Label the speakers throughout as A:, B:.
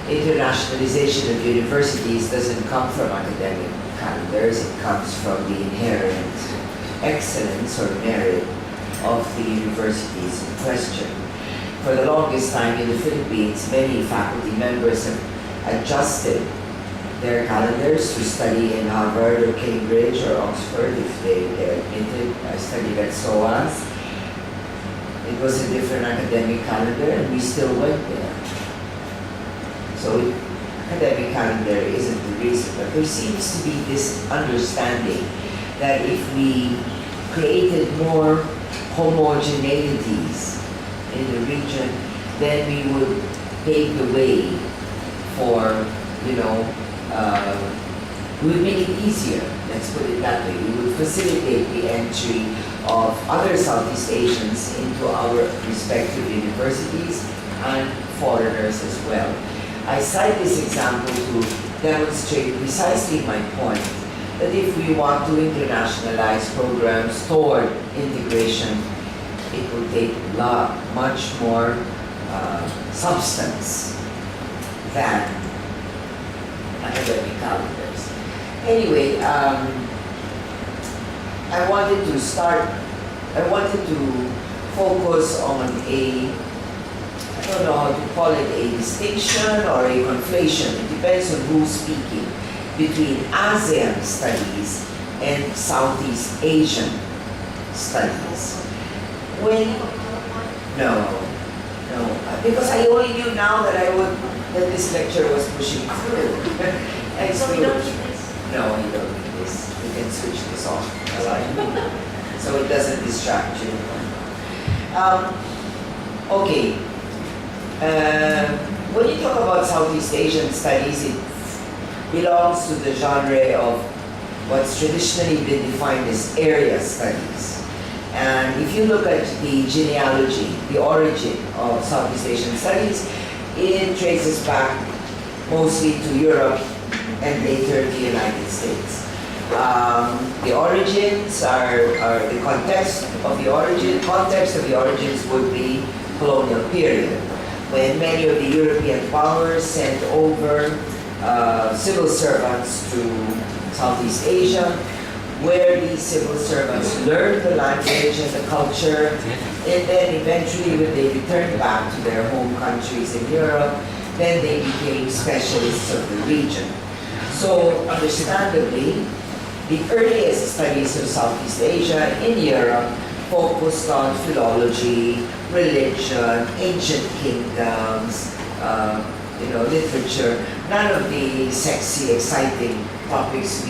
A: internationalization of universities doesn't come from academic calendars, it comes from the inherent excellence or merit of the universities in question. For the longest time in the Philippines, many faculty members have adjusted their calendars to study in Harvard or Cambridge or Oxford if they get admitted. I studied at SOAS. It was a different academic calendar and we still went there. So academic calendar isn't the reason, but there seems to be this understanding that if we created more homogeneities in the region, then we would pave the way for, we would make it easier, let's put it that way. We would facilitate the entry of other Southeast Asians into our respective universities and foreigners as well. I cite this example to demonstrate precisely my point, that if we want to internationalize programs toward integration, it will take much more substance than academic calendars. Anyway, I wanted to focus on I don't know how to call it, a distinction or a conflation, it depends on who's speaking, between ASEAN studies and Southeast Asian studies. Because I only knew now that that this lecture was pushing through.
B: So we don't need this?
A: No, you don't need this. You can switch this off. So it doesn't distract you. Okay. When you talk about Southeast Asian studies, it belongs to the genre of what's traditionally been defined as area studies. And if you look at the genealogy, the origin of Southeast Asian studies, it traces back mostly to Europe and later the United States. The origins are the context of the origin. Context of the origins would be colonial period, when many of the European powers sent over civil servants to Southeast Asia, where these civil servants learned the language and the culture, and then eventually when they returned back to their home countries in Europe, then they became specialists of the region. So understandably, the earliest studies of Southeast Asia in Europe focused on philology, religion, ancient kingdoms, literature, none of the sexy, exciting topics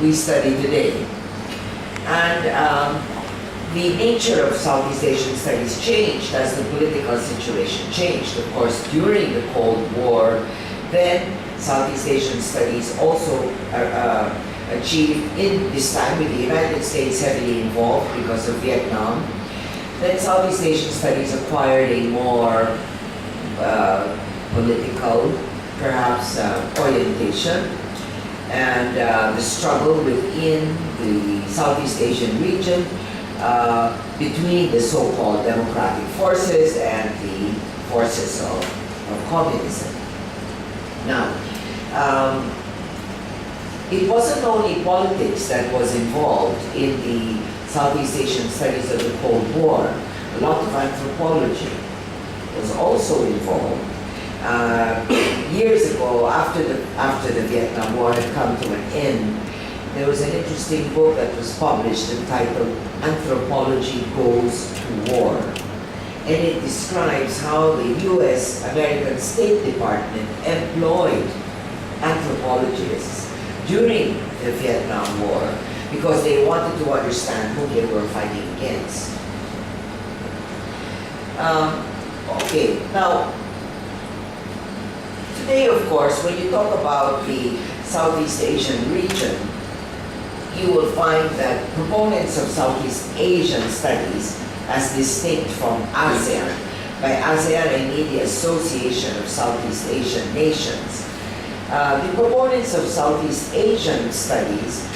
A: we study today. And the nature of Southeast Asian studies changed as the political situation changed. Of course, during the Cold War, then Southeast Asian studies also achieved, in this time with the United States heavily involved because of Vietnam, then Southeast Asian studies acquired a more political, perhaps, orientation, and the struggle within the Southeast Asian region between the so-called democratic forces and the forces of communism. Now, it wasn't only politics that was involved in the Southeast Asian studies of the Cold War. A lot of anthropology was also involved. Years ago, after the Vietnam War had come to an end, there was an interesting book that was published entitled Anthropology Goes to War. And it describes how the US American State Department employed anthropologists during the Vietnam War because they wanted to understand who they were fighting against. Okay, now, today, of course, when you talk about the Southeast Asian region, you will find that proponents of Southeast Asian studies, as distinct from ASEAN, by ASEAN I mean the Association of Southeast Asian Nations. The proponents of Southeast Asian studies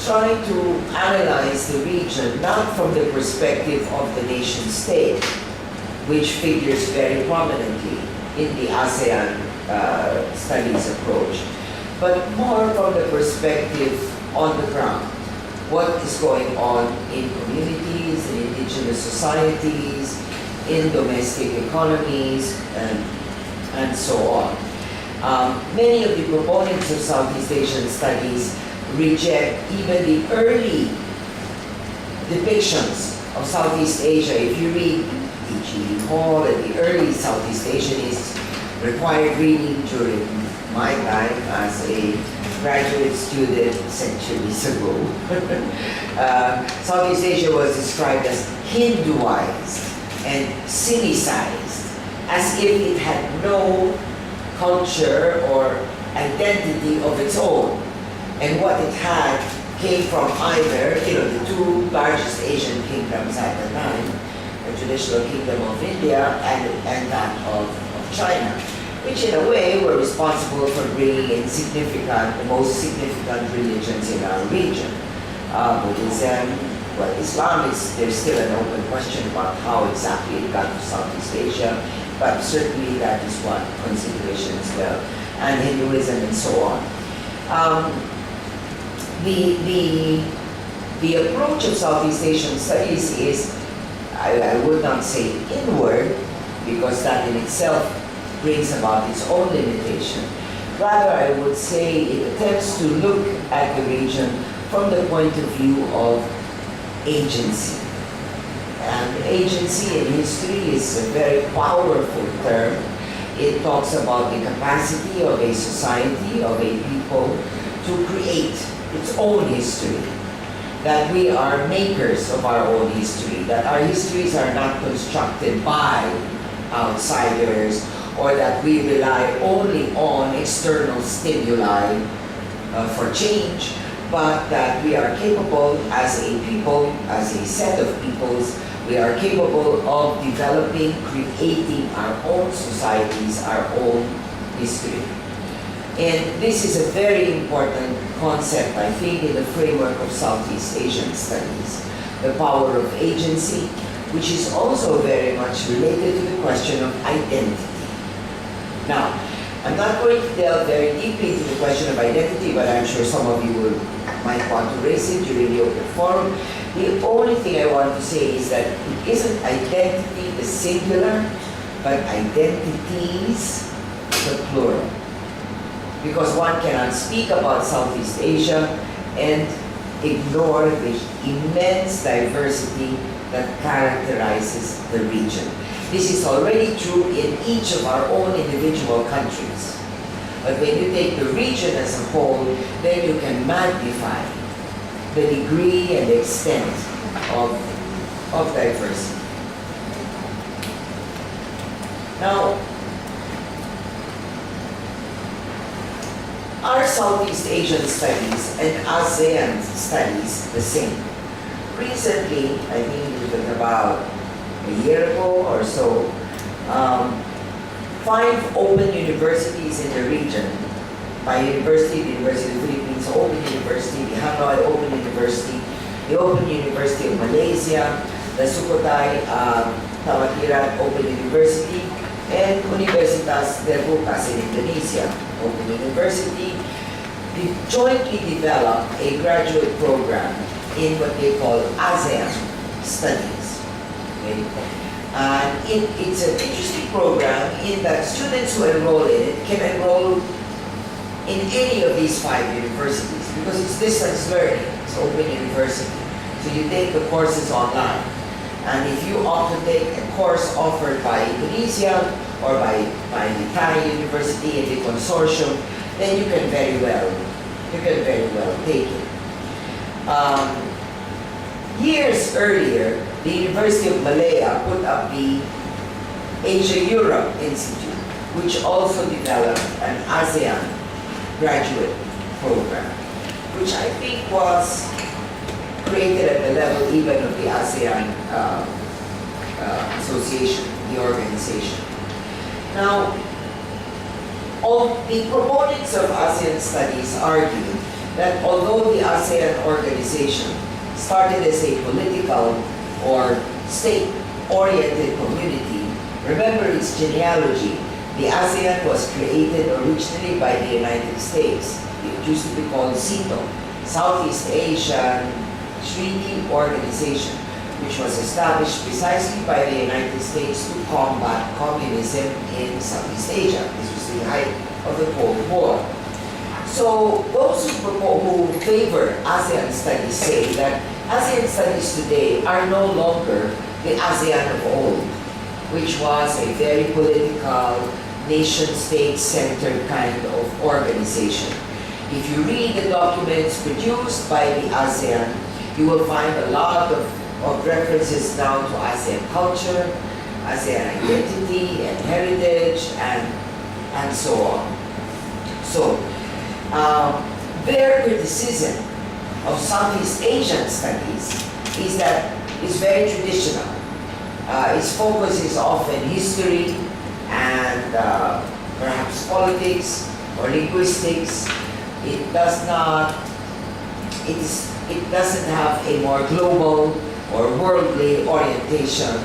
A: try to analyze the region not from the perspective of the nation state, which figures very prominently in the ASEAN studies approach, but more from the perspective on the ground. What is going on in communities, in indigenous societies, in domestic economies, and so on. Many of the proponents of Southeast Asian studies reject even the early depictions of Southeast Asia. If you read E.G. Hall and the early Southeast Asianists, required reading during my time as a graduate student centuries ago. Southeast Asia was described as Hinduized and Sinicized, as if it had no culture or identity of its own. And what it had came from either, the two largest Asian kingdoms at the time, the traditional kingdom of India and that of China, which in a way were responsible for bringing in the most significant religions in our region. Buddhism, well, Islam there's still an open question about how exactly it got to Southeast Asia, but certainly that is one consideration as well, and Hinduism and so on. The approach of Southeast Asian studies is, I would not say inward, because that in itself brings about its own limitation. Rather, I would say it attempts to look at the region from the point of view of agency. And agency in history is a very powerful term. It talks about the capacity of a society, of a people, to create its own history. That we are makers of our own history, that our histories are not constructed by outsiders, or that we rely only on external stimuli for change, but that we are capable as a people, as a set of peoples, we are capable of developing, creating our own societies, our own history. And this is a very important concept, I think, in the framework of Southeast Asian studies, the power of agency, which is also very much related to the question of identity. Now, I'm not going to delve very deeply into the question of identity, but I'm sure some of you might want to raise it during the open forum. The only thing I want to say is that it isn't identity the singular, but identities the plural. Because one cannot speak about Southeast Asia and ignore the immense diversity that characterizes the region. This is already true in each of our own individual countries. But when you take the region as a whole, then you can magnify the degree and the extent of diversity. Now, are Southeast Asian studies and ASEAN studies the same? Recently, I think it was about a year ago or so, 5 open universities in the region, by university, the University of the Philippines Open University, the Hanoi Open University, the Open University of Malaysia, the Sukhothai Tamakiran Open University, and Universitas Terbukas in Indonesia Open University, they jointly developed a graduate program in what they call ASEAN studies. Okay? And it's an interesting program in that students who enroll in it can enroll in any of these 5 universities because it's distance learning, it's open university. So you take the courses online. And if you opt to take a course offered by Indonesia or by the Thai University in the consortium, then you can very well take it. Years earlier, the University of Malaya put up the Asia-Europe Institute, which also developed an ASEAN graduate program, which I think was created at the level even of the ASEAN association, the organization. Now, all the proponents of ASEAN studies argue that although the ASEAN organization started as a political or state-oriented community, remember its genealogy. The ASEAN was created originally by the United States. It used to be called SEATO, Southeast Asian Treaty Organization, which was established precisely by the United States to combat communism in Southeast Asia. This was the height of the Cold War. So those who favor ASEAN studies say that ASEAN studies today are no longer the ASEAN of old, which was a very political, nation-state centered kind of organization. If you read the documents produced by the ASEAN, you will find a lot of references now to ASEAN culture, ASEAN identity and heritage, and so on. So, their criticism of Southeast Asian studies is that it's very traditional. Its focus is often history and perhaps politics or linguistics. It doesn't have a more global or worldly orientation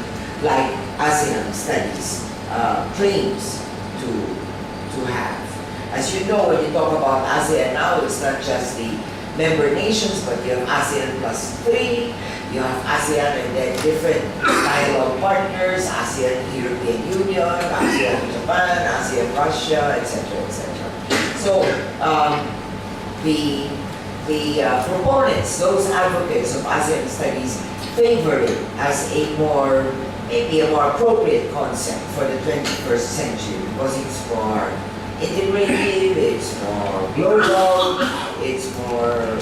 A: like ASEAN studies claims to have. As you know, when you talk about ASEAN now, it's not just the member nations, but you have ASEAN +3, you have ASEAN and then different dialogue partners, ASEAN European Union, ASEAN Japan, ASEAN Russia, etc., etc. So the proponents, those advocates of ASEAN studies, favor it as maybe a more appropriate concept for the 21st century because it's more integrative, it's more global, it's more